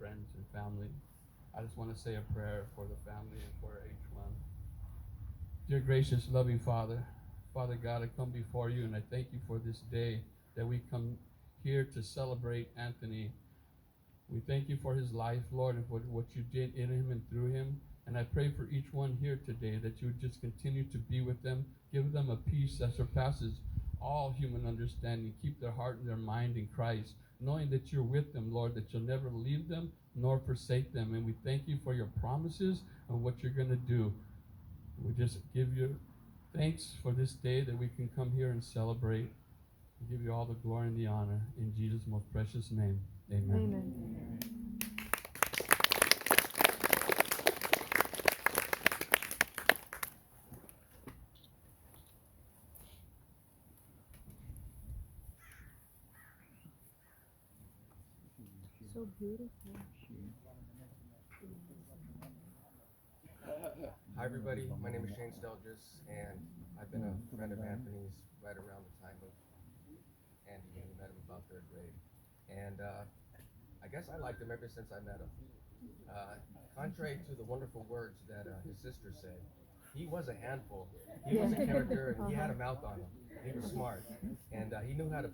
friends and family. I just want to say a prayer for the family and for each one. Dear gracious, loving Father, Father God, I come before you and I thank you for this day that we come here to celebrate Anthony. We thank you for his life, Lord, and for what you did in him and through him. And I pray for each one here today that you would just continue to be with them, give them a peace that surpasses all human understanding, keep their heart and their mind in Christ, knowing that you're with them, Lord, that you'll never leave them nor forsake them. And we thank you for your promises and what you're going to do. We just give you thanks for this day that we can come here and celebrate. We give you all the glory and the honor. In Jesus' most precious name, amen. Amen. So beautiful. Hi everybody, my name is Shane Stelgis, and I've been a friend of Anthony's right around the time of Andy when we met him about third grade. And I guess I liked him ever since I met him. Contrary to the wonderful words that his sister said, he was a handful. He was a character, and he had a mouth on him. He was smart, and he knew how to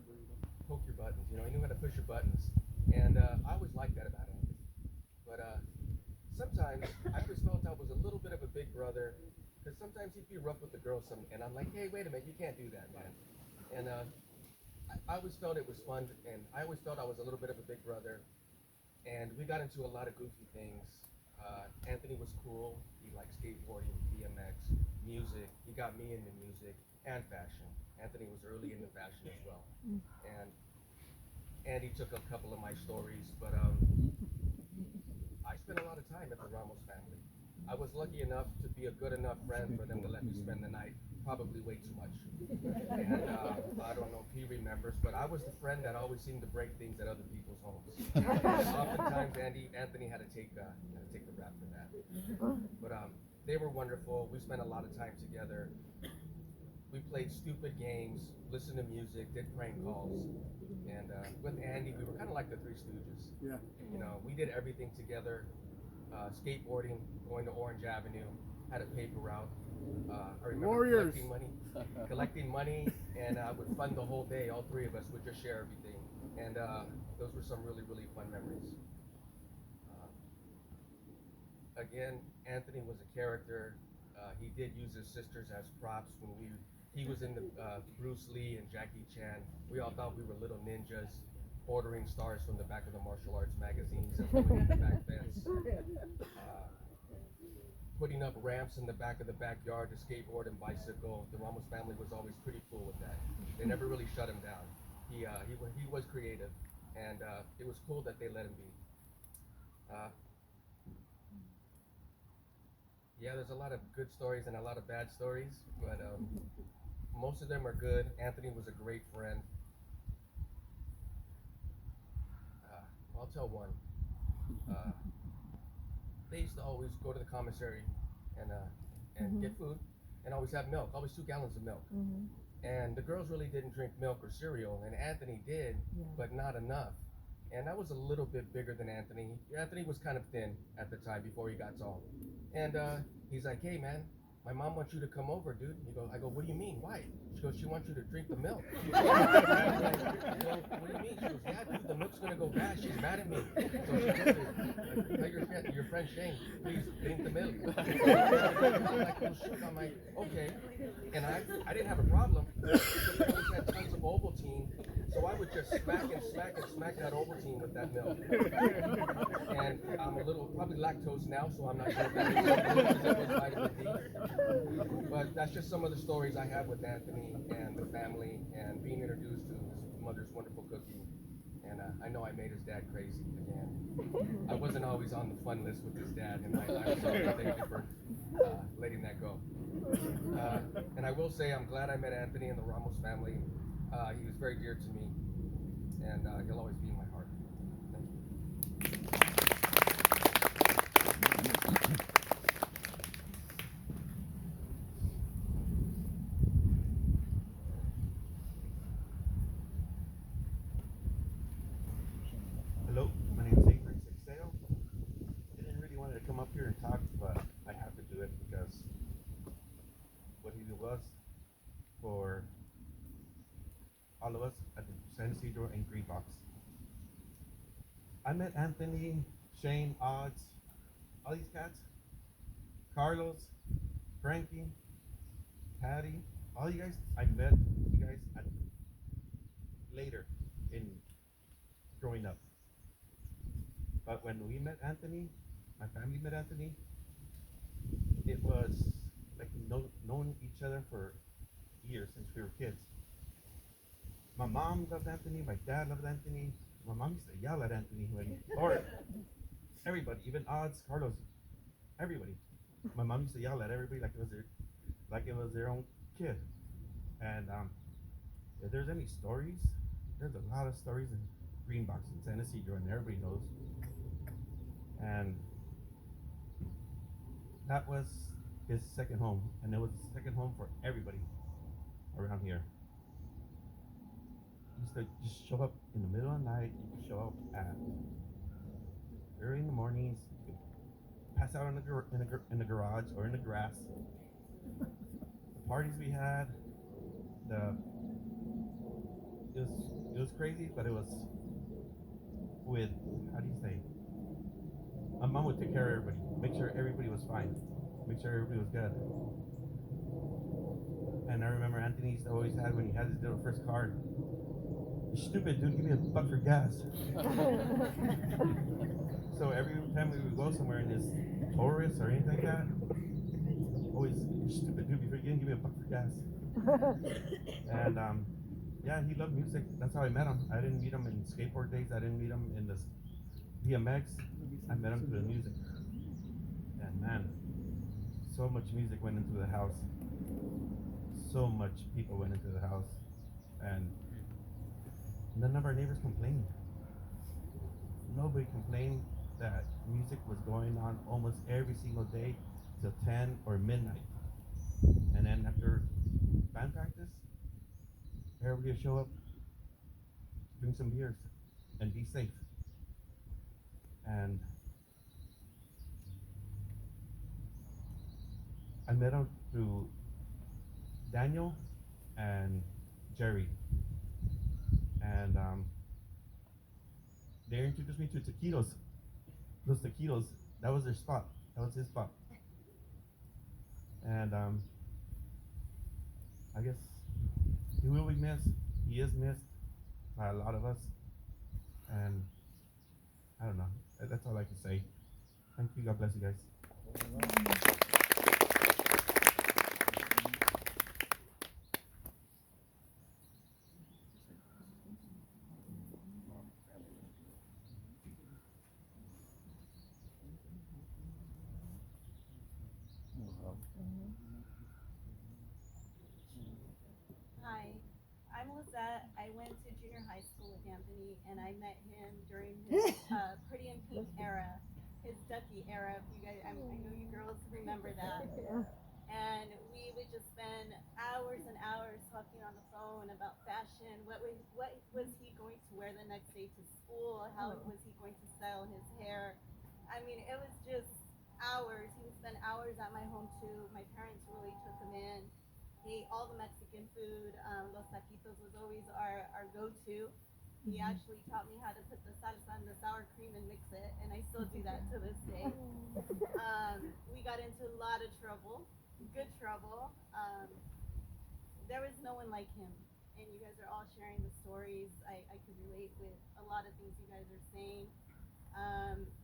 poke your buttons. You know, he knew how to push your buttons. And I always liked that about Andy. But sometimes I just felt I was a little bit of a big brother, because sometimes he'd be rough with the girls, and I'm like, hey, wait a minute, you can't do that, man. And I always felt it was fun, and I always felt I was a little bit of a big brother. And we got into a lot of goofy things. Anthony was cool. He liked skateboarding, BMX, music. He got me into music and fashion. Anthony was early into fashion as well. And Andy took a couple of my stories, but I spent a lot of time at the Ramos family. I was lucky enough to be a good enough friend for them to let me spend the night, probably way too much. And I don't know if he remembers, but I was the friend that always seemed to break things at other people's homes. And oftentimes Anthony had to take the rap for that. But they were wonderful. We spent a lot of time together. We played stupid games, listened to music, did prank calls. And with Andy, we were kind of like the Three Stooges. Yeah. You know, we did everything together. Skateboarding, going to Orange Avenue, had a paper route. I remember Warriors. collecting money, and would fund the whole day. All three of us would just share everything. And those were some really, really fun memories. Again, Anthony was a character. He did use his sisters as props when he was in the Bruce Lee and Jackie Chan. We all thought we were little ninjas, ordering stars from the back of the martial arts magazines and putting in the back fence. Putting up ramps in the back of the backyard to skateboard and bicycle. The Ramos family was always pretty cool with that. They never really shut him down. He was creative, and it was cool that they let him be. Yeah, there's a lot of good stories and a lot of bad stories, but most of them are good. Anthony was a great friend. I'll tell one. They used to always go to the commissary and get food, and always have milk, always 2 gallons of milk. And the girls really didn't drink milk or cereal, and Anthony did, but not enough. And I was a little bit bigger than Anthony. Anthony was kind of thin at the time before he got tall. And he's like, hey man, my mom wants you to come over, dude. I go, what do you mean? Why? She goes, she wants you to drink the milk. I go, what do you mean? She goes, yeah, dude, the milk's gonna go bad. She's mad at me. So she goes, tell your friend Shane, please drink the milk. I'm like, oh shoot. I'm like, okay. And I didn't have a problem because I always had tons of Ovaltine. So I would just smack that Ovaltine with that milk. And I'm a little, probably lactose now, so I'm not sure if that was vitamin D. But that's just some of the stories I have with Anthony and the family and being introduced to his mother's wonderful cooking. And I know I made his dad crazy again. I wasn't always on the fun list with his dad, and I'm sorry, thank you for letting that go. And I will say I'm glad I met Anthony and the Ramos family. He was very dear to me, and he'll always be in my heart. Thank you. Hello, my name is Ingrid Sexteo. Isidro, and Greenbox. I met Anthony, Shane, Odds, all these cats, Carlos, Frankie, Patty, all you guys. I met you guys later in growing up. But when we met Anthony, my family met Anthony, it was like knowing each other for years since we were kids. My mom loved Anthony, my dad loved Anthony. My mom used to yell at Anthony or everybody, even Odds, Carlos, everybody. My mom used to yell at everybody like it was their own kid. And if there's any stories, there's a lot of stories in Greenbox in San Isidro, and everybody knows. And that was his second home, and it was the second home for everybody around here. He used to just show up in the middle of the night. You could show up at early in the mornings. You could pass out in the garage or in the grass. The parties we had, it was crazy, but it was with, how do you say? My mom would take care of everybody, make sure everybody was fine, make sure everybody was good. And I remember Anthony used to always had when he had his little first car. "You stupid dude, give me $1 for gas." So every time we would go somewhere in this Torres or anything like that, always, "You stupid dude, before you didn't give me $1 for gas." And yeah, he loved music. That's how I met him. I didn't meet him in skateboard days. I didn't meet him in the BMX. I met him through the music. And man, so much music went into the house. So much people went into the house. And none of our neighbors complained. Nobody complained that music was going on almost every single day till 10 or midnight. And then after band practice, everybody would show up, drink some beers, and be safe. And I met him through Daniel and Jerry. And they introduced me to taquitos. Those taquitos, that was their spot. That was his spot. And I guess he will be missed. He is missed by a lot of us. And I don't know. That's all I can say. Thank you. God bless you guys. Hi, I'm Lizette. I went to junior high school with Anthony, and I met him during his Pretty in Pink era, his Ducky era. If you guys, I know you girls remember that. And we would just spend hours and hours talking on the phone about fashion. What was he going to wear the next day to school? How was he going to style his hair? I mean, it was just hours. He would spend hours at my home too. My parents really took him in. He ate all the Mexican food. Los taquitos was always our go-to. He actually taught me how to put the salsa and the sour cream and mix it, and I still do that to this day. We got into a lot of trouble, good trouble. There was no one like him, and you guys are all sharing the stories. I could relate with a lot of things you guys are saying.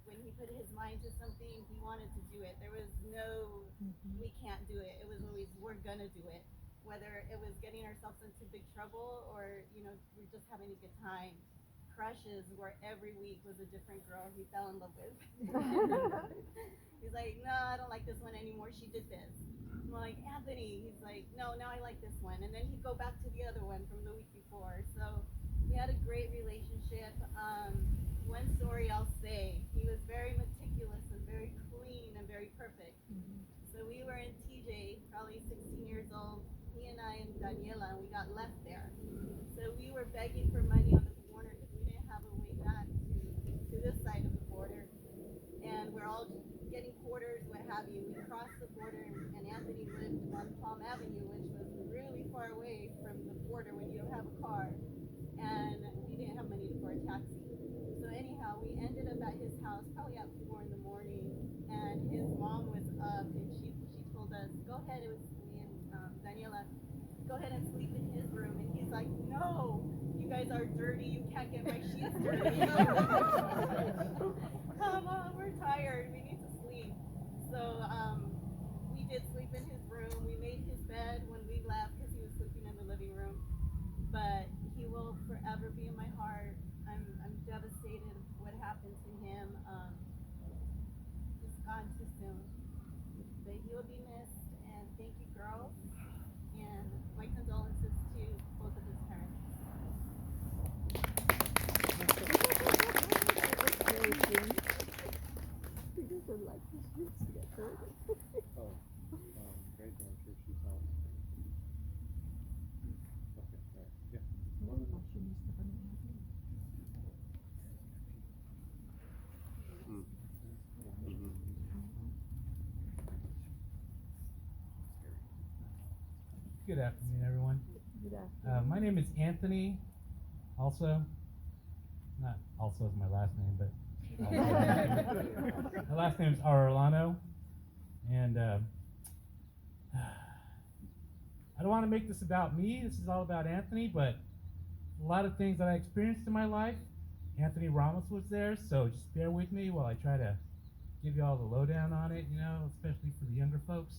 When he put his mind to something, he wanted to do it. There was no, we can't do it. It was always, we're gonna do it. Whether it was getting ourselves into big trouble or, we're just having a good time. Crushes where every week was a different girl he fell in love with. He's like, no, I don't like this one anymore. She did this. I'm like, Anthony. He's like, no, now I like this one. And then he'd go back to the other one from the week before. So we had a great relationship. One story I'll say, he was very meticulous and very clean and very perfect. So we were in TJ, probably 16 years old. He and I and Daniela, and we got left there. So we were begging for money on the corner because we didn't have a way back to this side of the border. And we're all getting quarters, what have you. We crossed the border, and Anthony lived on Palm Avenue, which was really far away from the border when you don't have a car. And we ahead and sleep in his room. And he's like, no, you guys are dirty. You can't get my sheets dirty. Come on, we're tired. We need to sleep. So we did sleep in his room. We made his bed when we left because he was sleeping in the living room. But he will forever be in my heart. I'm devastated what happened to him. He's gone too soon. But he will be missed. And thank you, girls. And my condolences to both of his parents. Good afternoon, everyone. My name is Anthony. Also, not also is my last name, but my last name is Arellano. And I don't want to make this about me. This is all about Anthony, but a lot of things that I experienced in my life, Anthony Ramos was there, so just bear with me while I try to give you all the lowdown on it, especially for the younger folks.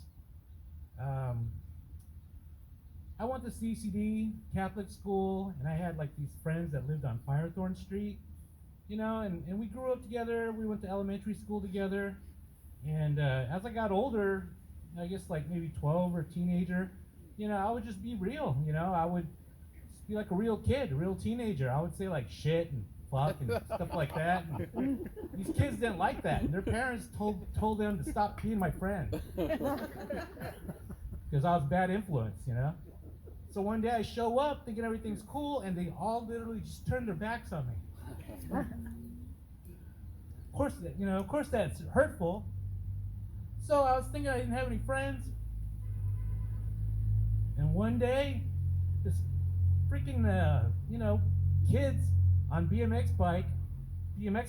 I went to CCD, Catholic school, and I had like these friends that lived on Firethorn Street, and we grew up together. We went to elementary school together, and as I got older, I guess like maybe 12 or teenager, I would just be real, I would just be like a real kid, a real teenager. I would say like shit and fuck and stuff like that. And these kids didn't like that, and their parents told them to stop being my friend because I was a bad influence, So one day I show up thinking everything's cool, and they all literally just turned their backs on me. Of course that's hurtful. So I was thinking I didn't have any friends. And one day, this freaking, kids on BMX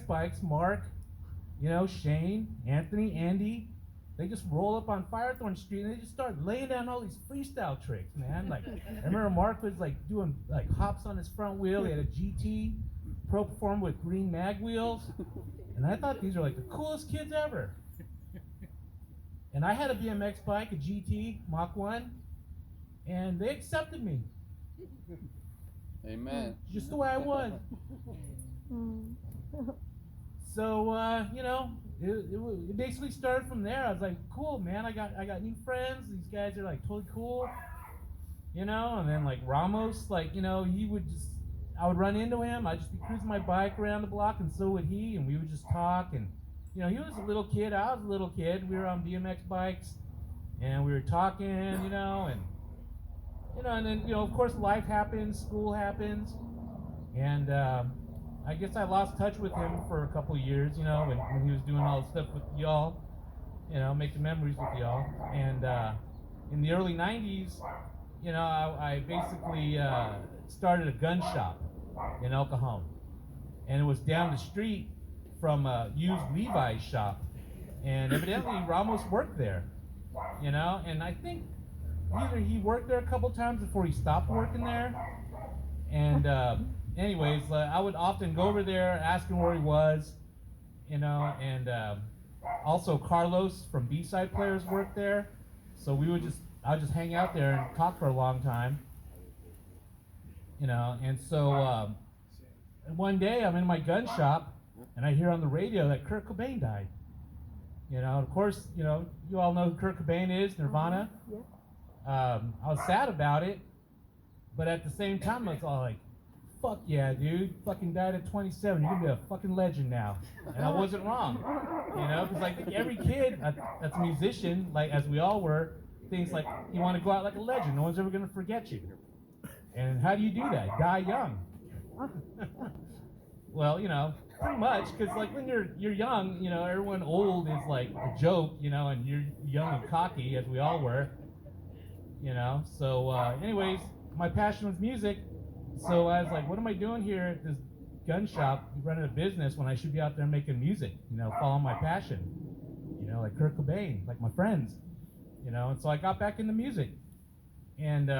bikes, Mark, Shane, Anthony, Andy, they just roll up on Firethorn Street and they just start laying down all these freestyle tricks, man. Like, I remember Mark was like doing like hops on his front wheel. He had a GT Pro Perform with green mag wheels, and I thought these were like the coolest kids ever. And I had a BMX bike, a GT Mach 1, and they accepted me. Amen. Just the way I was. So it basically started from there. I was like, cool, man. I got new friends. These guys are like totally cool, And then like Ramos, like I would run into him. I'd just be cruising my bike around the block, and so would he, and we would just talk. And he was a little kid. I was a little kid. We were on BMX bikes, and we were talking, and then of course life happens, school happens, and I guess I lost touch with him for a couple of years, when he was doing all the stuff with y'all, making memories with y'all. And in the early 90s, I basically started a gun shop in El Cajon. And it was down the street from a used Levi's shop. And evidently Ramos worked there, and I think either he worked there a couple times before he stopped working there. And anyways, I would often go over there, ask him where he was, and also Carlos from B-Side Players worked there, so I would just hang out there and talk for a long time, and so one day I'm in my gun shop, and I hear on the radio that Kurt Cobain died. Of course, you all know who Kurt Cobain is, Nirvana. I was sad about it, but at the same time I was all like, fuck yeah, dude, fucking died at 27, you're gonna be a fucking legend now. And I wasn't wrong, because like every kid that's a musician, like as we all were, thinks like you want to go out like a legend, no one's ever gonna forget you. And how do you do that? Die young. Well, pretty much, because like when you're young, everyone old is like a joke, and you're young and cocky, as we all were, so anyways, my passion was music. So I was like, what am I doing here at this gun shop running a business when I should be out there making music, following my passion, like Kurt Cobain, like my friends, and so I got back into music. And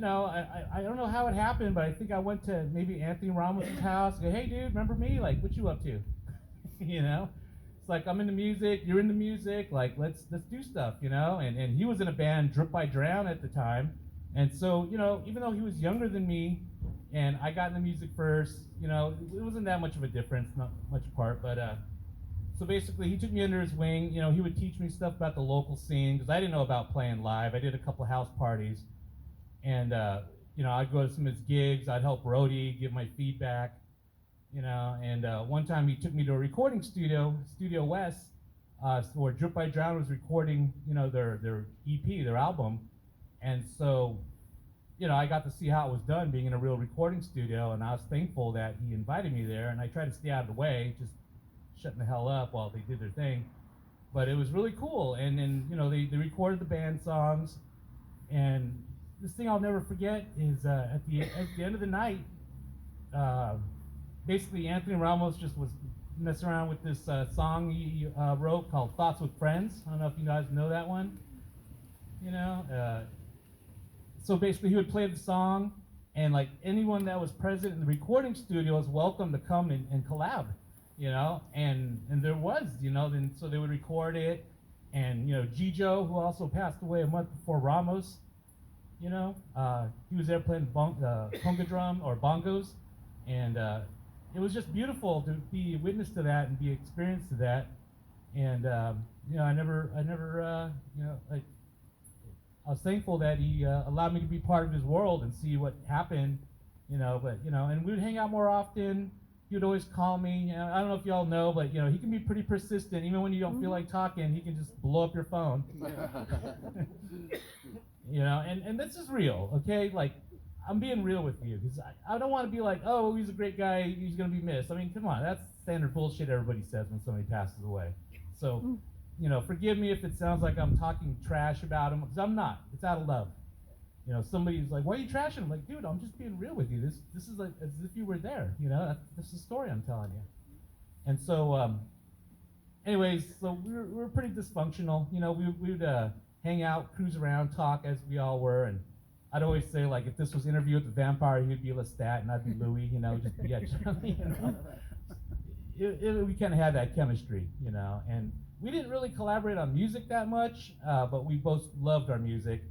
I don't know how it happened, but I think I went to maybe Anthony Ramos' house. Go, hey, dude, remember me? Like, what you up to? It's like, I'm into music, you're into music. Like, let's do stuff, And he was in a band, Drip by Drown, at the time. And so, even though he was younger than me, and I got into music first, it wasn't that much of a difference, not much apart. But so basically, he took me under his wing. He would teach me stuff about the local scene because I didn't know about playing live. I did a couple house parties. And, I'd go to some of his gigs, I'd help roadie, give my feedback, and one time he took me to a recording studio, Studio West, where Drip by Drown was recording, their EP, their album. And so, I got to see how it was done being in a real recording studio, and I was thankful that he invited me there, and I tried to stay out of the way, just shutting the hell up while they did their thing. But it was really cool, and then, they recorded the band songs, and this thing I'll never forget is at the end of the night, basically Anthony Ramos just was messing around with this song he wrote called Thoughts with Friends. I don't know if you guys know that one. So basically he would play the song, and like anyone that was present in the recording studio was welcome to come and collab, and there was, then so they would record it, and Gijo, who also passed away a month before Ramos, he was there playing conga drum or bongos, and it was just beautiful to be a witness to that and be experienced to that. And I never, like, I was thankful that he allowed me to be part of his world and see what happened, But and we would hang out more often. He would always call me. I don't know if y'all know, but he can be pretty persistent. Even when you don't feel like talking, he can just blow up your phone. And this is real, okay? Like, I'm being real with you, because I don't want to be like, oh, he's a great guy, he's going to be missed. I mean, come on, that's standard bullshit everybody says when somebody passes away. So, forgive me if it sounds like I'm talking trash about him, because I'm not. It's out of love. Somebody's like, why are you trashing him? Like, dude, I'm just being real with you. This is like as if you were there, this is the story I'm telling you. And so, anyways, so we were pretty dysfunctional. We would hang out, cruise around, talk as we all were, and I'd always say, like, if this was Interview with the Vampire, he'd be Lestat and I'd be Louis, just be we kind of had that chemistry, and we didn't really collaborate on music that much, but we both loved our music,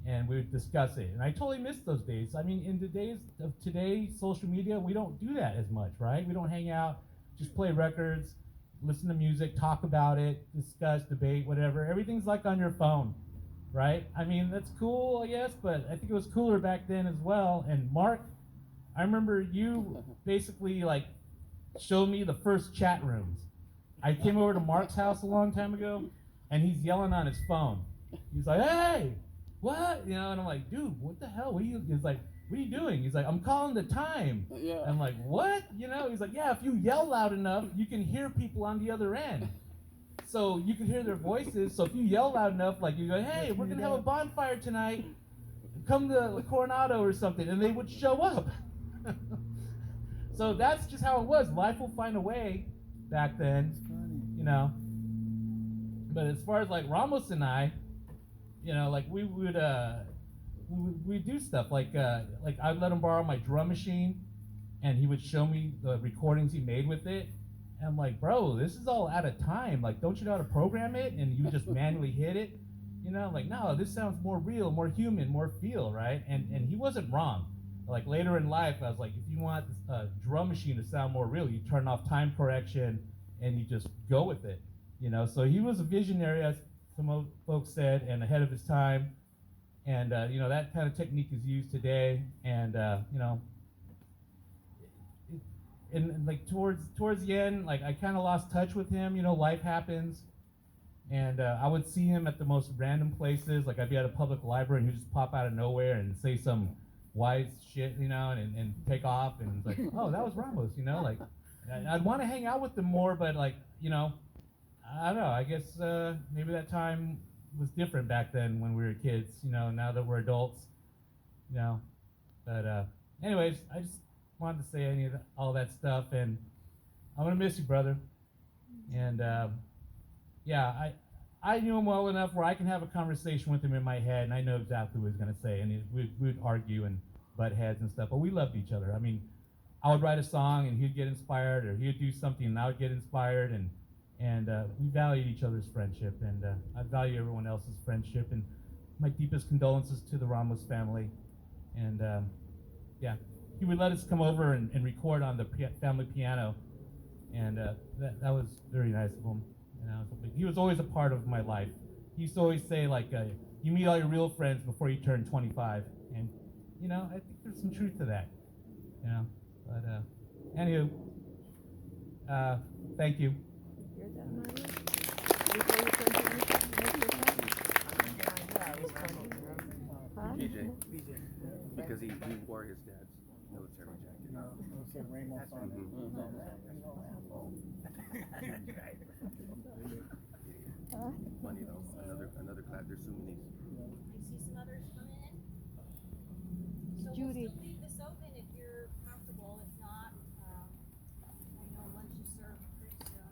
and we would discuss it, and I totally miss those days. I mean, in the days of today, social media, we don't do that as much, right? We don't hang out, just play records, listen to music, talk about it, discuss, debate, whatever. Everything's like on your phone, right? I mean, that's cool, I guess, but I think it was cooler back then as well. And Mark, I remember you basically like showed me the first chat rooms. I came over to Mark's house a long time ago, and he's yelling on his phone. He's like, hey, what? And I'm like, dude, what the hell? He's like, what are you doing? He's like, I'm calling the time. Yeah. I'm like, what? He's like, yeah, if you yell loud enough, you can hear people on the other end. So you can hear their voices. So if you yell loud enough, like you go, hey, we're going to have a bonfire tonight. Come to Coronado or something. And they would show up. So that's just how it was. Life will find a way back then, But as far as like Ramos and I, like we would we'd do stuff like I'd let him borrow my drum machine, and he would show me the recordings he made with it. And I'm like, bro, this is all out of time. Like, don't you know how to program it? And you would just manually hit it. Like, no, this sounds more real, more human, more feel, right? And he wasn't wrong. Like later in life, I was like, if you want a drum machine to sound more real, you turn off time correction and you just go with it. So he was a visionary, as some folks said, and ahead of his time. And that kind of technique is used today. And and like towards the end, like I kind of lost touch with him. Life happens, and I would see him at the most random places. Like I'd be at a public library, and he'd just pop out of nowhere and say some wise shit, and take off. And it's like, oh, that was Ramos, Like I'd want to hang out with him more, but like, I don't know. I guess maybe that time was different back then when we were kids. Now that we're adults, But anyways, I just wanted to say all that stuff, and I'm gonna miss you, brother. And yeah, I knew him well enough where I can have a conversation with him in my head, and I know exactly what he's going to say, and we'd argue and butt heads and stuff, but we loved each other. I mean, I would write a song, and he'd get inspired, or he'd do something, and I would get inspired, and we valued each other's friendship, and I value everyone else's friendship, and my deepest condolences to the Ramos family, and yeah, he would let us come over and record on the family piano, and that was very nice of him. You know, he was always a part of my life. He used to always say, like, you meet all your real friends before you turn 25. And, you know, I think there's some truth to that. You know, but, anywho, thank you. PJ. Because he wore his dad's military jacket. Ramos on Funny though, another class. There's so many. I see some others come in. So Judy. we'll still leave this open if you're comfortable. If not, I know lunch is served pretty soon.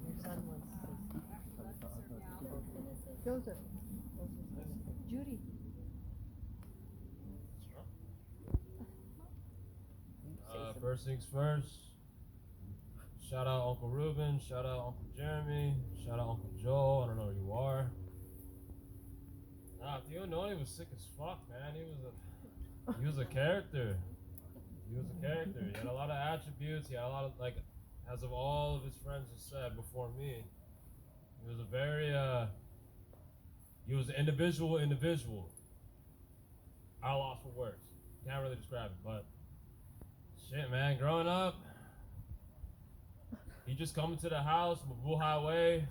Your son wants After lunch is served now. Joseph. Judy. First things first. Shout out Uncle Ruben. Shout out Uncle Jeremy. Shout out Uncle Joe. I don't know who you are. Nah, Theo Noni was sick as fuck, man. He was a character. He was a character. He had a lot of attributes. He had a lot of, like, as of all of his friends have said before me, he was a very he was an individual. I lost for words. Can't really describe it, but shit, man, growing up, he just come to the house, Mabu Highway,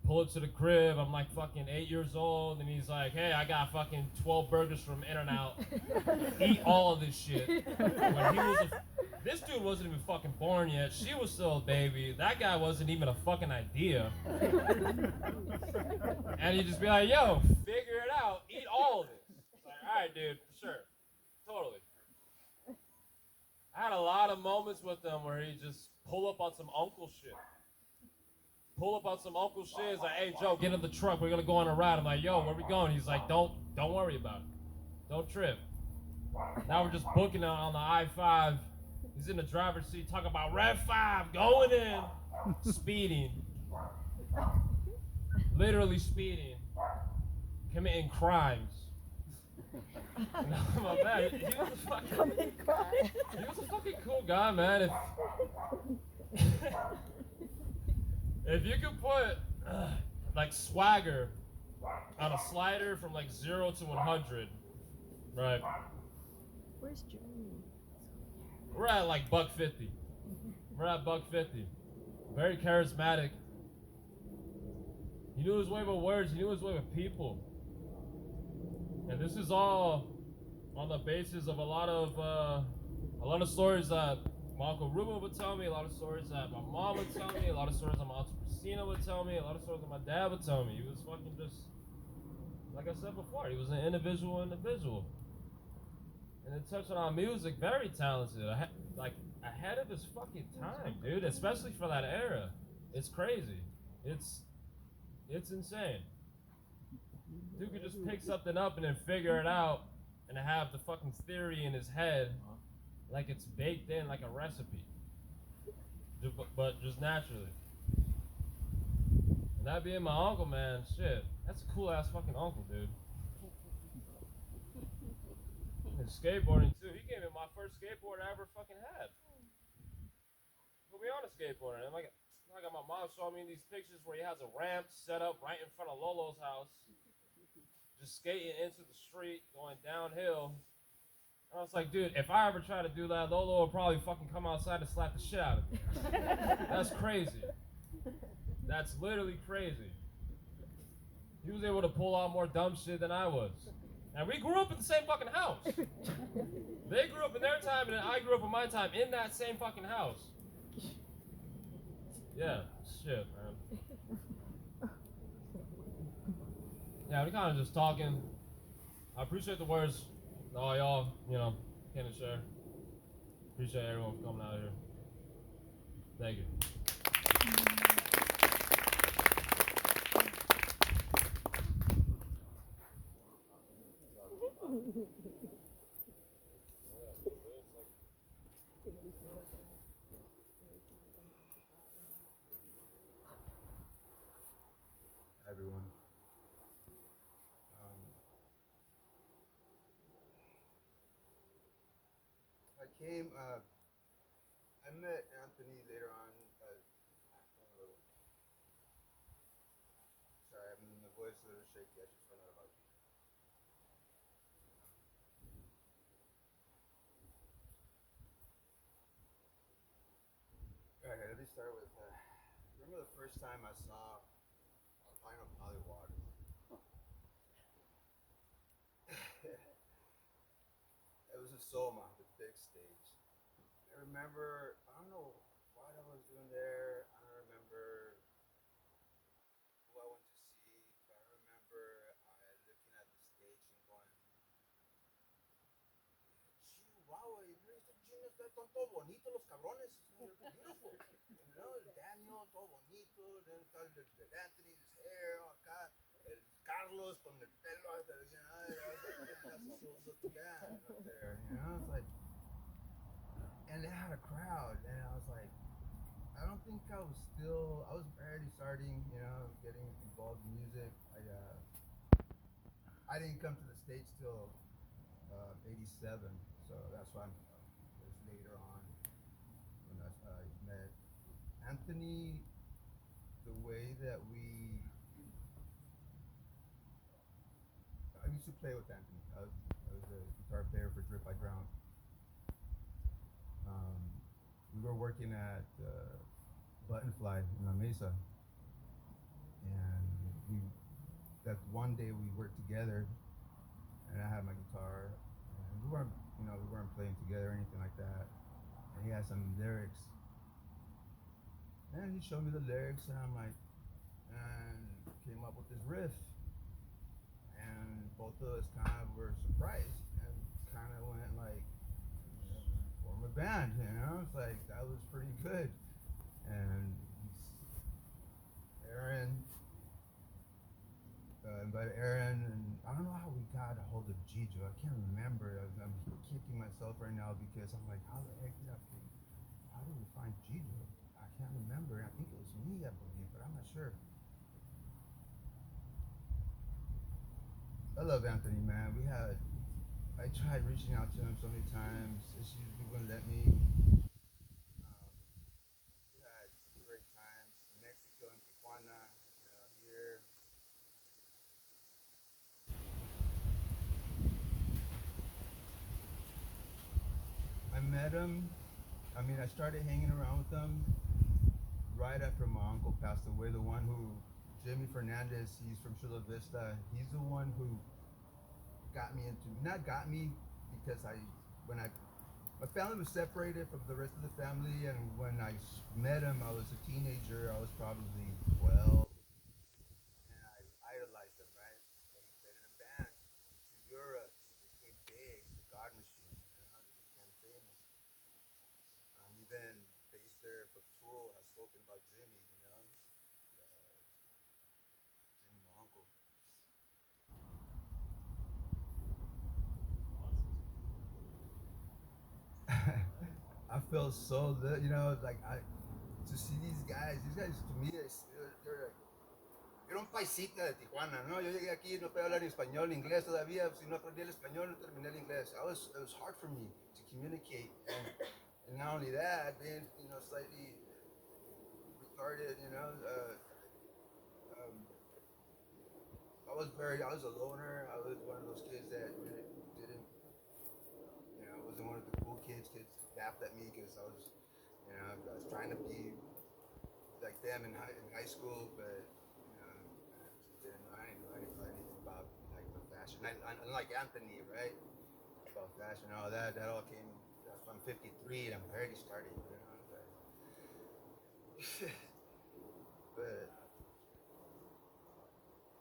pull it to the crib. I'm like fucking 8 years old, and he's like, hey, I got fucking 12 burgers from In-N-Out. Eat all of this shit. This dude wasn't even fucking born yet. She was still a baby. That guy wasn't even a fucking idea. And he'd just be like, yo, figure it out. Eat all of it. It's like, all right, dude, for sure. Totally. I had a lot of moments with him where he just pull up on some uncle shit. It's like, hey, Joe, get in the truck. We're going to go on a ride. I'm like, yo, where we going? He's like, don't worry about it. Don't trip. Now we're just booking it on the I-5. He's in the driver's seat talking about Rev 5, going in. Speeding. Literally speeding. Committing crimes. No, my man, he was a fucking cool guy, man. If you could put like swagger on a slider from like 0 to 100, right? Where's Jeremy? We're at like $150. We're at $150. Very charismatic. He knew his way with words. He knew his way with people. And this is all on the basis of a lot of stories that my Uncle Ruben would tell me, a lot of stories that my mom would tell me, a lot of stories that my Aunt Christina would tell me, a lot of stories that my dad would tell me. He was fucking just, like I said before, he was an individual. And then touching on music, very talented, like ahead of his fucking time, dude, especially for that era. It's crazy. It's insane. Dude could just pick something up and then figure it out and have the fucking theory in his head like it's baked in like a recipe. But just naturally. And that being my uncle, man, shit, that's a cool ass fucking uncle, dude. And skateboarding too. He gave me my first skateboard I ever fucking had. Put me on a skateboard. And I got my mom showing me these pictures where he has a ramp set up right in front of Lolo's house. Just skating into the street, going downhill. And I was like, dude, if I ever try to do that, Lolo will probably fucking come outside and slap the shit out of me. That's crazy. That's literally crazy. He was able to pull out more dumb shit than I was. And we grew up in the same fucking house. They grew up in their time, and I grew up in my time in that same fucking house. Yeah, shit, man. Yeah, we're kind of just talking. I appreciate the words that all y'all, came to share. Appreciate everyone for coming out here. Thank you. everyone. I came. I met Anthony later on. Sorry, I mean, my voice is a little shaky. I just found out about. Okay, let me start with. Remember the first time I saw albino polywater? It was in Soma, the big stage. I remember. I don't know what I was doing there. I don't remember who I went to see, but I remember looking at the stage and going, Chihuahua, estos chinos están todo bonitos los cabrones. They're beautiful. You know, Daniel, todo bonito. Then el Anthony, his hair, acá. El Carlos con el pelo. You know, that's so looking guy up there. You know, it's like, and they had a crowd, and I was like, I don't think I was barely starting, you know, getting involved in music. I didn't come to the States till '87, so that's why it was later on when I met Anthony. The way that I used to play with Anthony. I was a guitar player for Drip I Drown. We were working at Buttonfly in La Mesa, and that one day we worked together, and I had my guitar, and we weren't playing together or anything like that. And he had some lyrics, and he showed me the lyrics, and and came up with this riff, and both of us kind of were surprised, and kind of went like, form a band, you know? It's like, that was pretty good. And Aaron, invited Aaron, and I don't know how we got a hold of Gijo. I can't remember. I'm kicking myself right now because I'm like, how the heck how did we find Gijo? I can't remember. I think it was me, I believe, but I'm not sure. I love Anthony, man. I tried reaching out to him so many times. He wouldn't let me. We had great times in Mexico and Tijuana, here. I met him. I started hanging around with him right after my uncle passed away. The one Jimmy Fernandez, he's from Chula Vista. He's the one who not got me because my family was separated from the rest of the family, and when I met him, I was a teenager. I was probably 12, and I idolized him, right? And he played in a band to Europe. They became big, the God Machine, they became famous. Even bass player for Tool has spoken about Jimmy, Jimmy, my uncle. I feel so good, like to see these guys to me, they're like, era un paisita de Tijuana, ¿no? Yo llegué aquí, no podía hablar ni español ni inglés todavía, si no aprendí el español, no terminé el inglés. It was hard for me to communicate, and not only that, being, slightly retarded, I was a loner. I was one of those kids that didn't, I wasn't one of the cool kids. Kids laughed at me because I was trying to be like them in high school, but I didn't know anything about like the fashion. Unlike Anthony, right? About fashion, all that all came. I'm 53 and I'm barely starting, but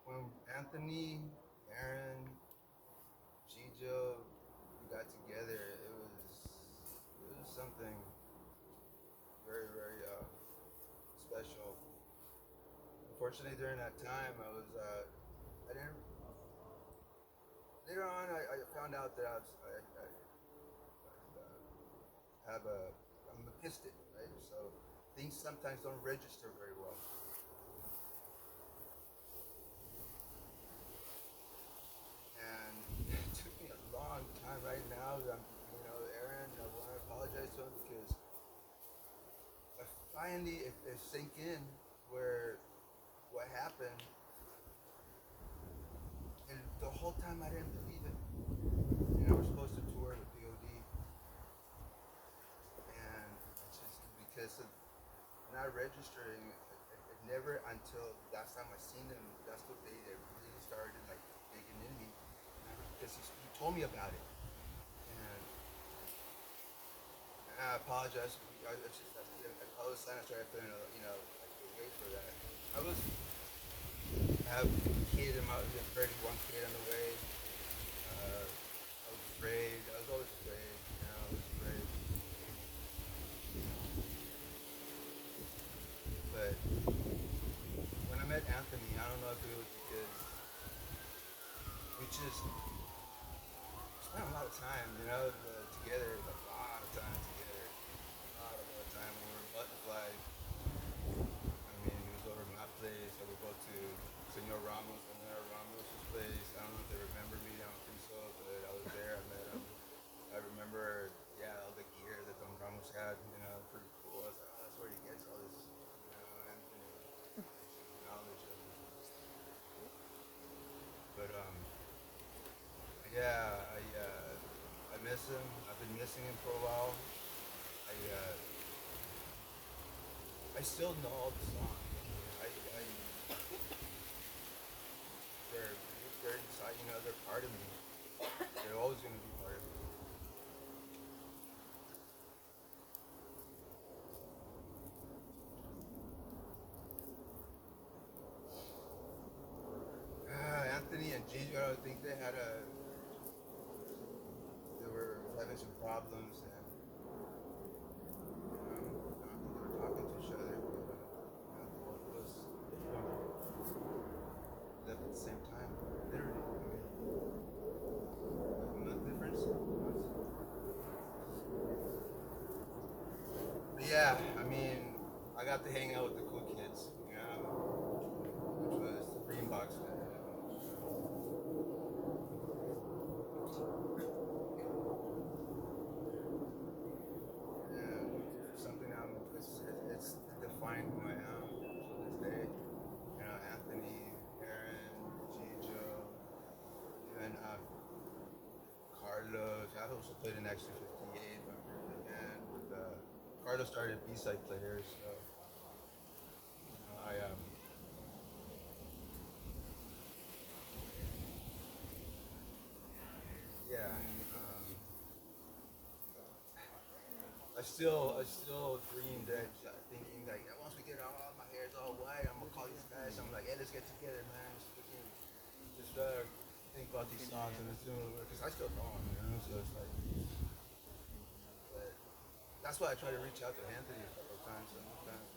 when Anthony, Aaron, Gijo, we got together, it was something very, very special. Unfortunately, during that time, I didn't. Later on, I found out that I'm autistic, right? So things sometimes don't register very well. finally it sank in where what happened, and the whole time I didn't believe it. You know, we're supposed to tour with POD, and it's just because of not registering, it never until last time I seen them, that's the day they really started like digging in me, because he told me about it, and I apologize. It's just I was trying to put in like the wait for that. I have a kid in my already one kid on the way. I was afraid. I was always afraid. You know, I was afraid. But when I met Anthony, I don't know if it was because we just spent a lot of time, together, a lot of time together, a lot of time. When we were butterflies, I mean, he was over at my place. I would go to Senor Ramos' place. I don't know if they remember me. I don't think so, but I was there. I met him. I remember, all the gear that Don Ramos had. Pretty cool. I was like, oh, that's where he gets all this, Anthony knowledge of it. But I miss him. I've been missing him for a while. I still know all the songs. They're inside. They're part of me. They're always gonna be part of me. Anthony and Gigi, I think they were having some problems, and I don't think they were talking to each other. But both of us left at the same time, literally. Like a month difference. But yeah, I mean, I got to hang out with the cool kids, which was the Greenbox. Something it's defined who I am to this day. Anthony, Aaron, Gijo, even Carlos. I also played in Extra 58 and with Carlos started B-side players, so I yeah. I still dream that, thinking like once we get all my hair's all white, I'm gonna call these guys. I'm like, hey, let's get together, man. Just think about these songs and let's do it because I still know them, So it's like, but that's why I try to reach out to Anthony a couple of times. Sometimes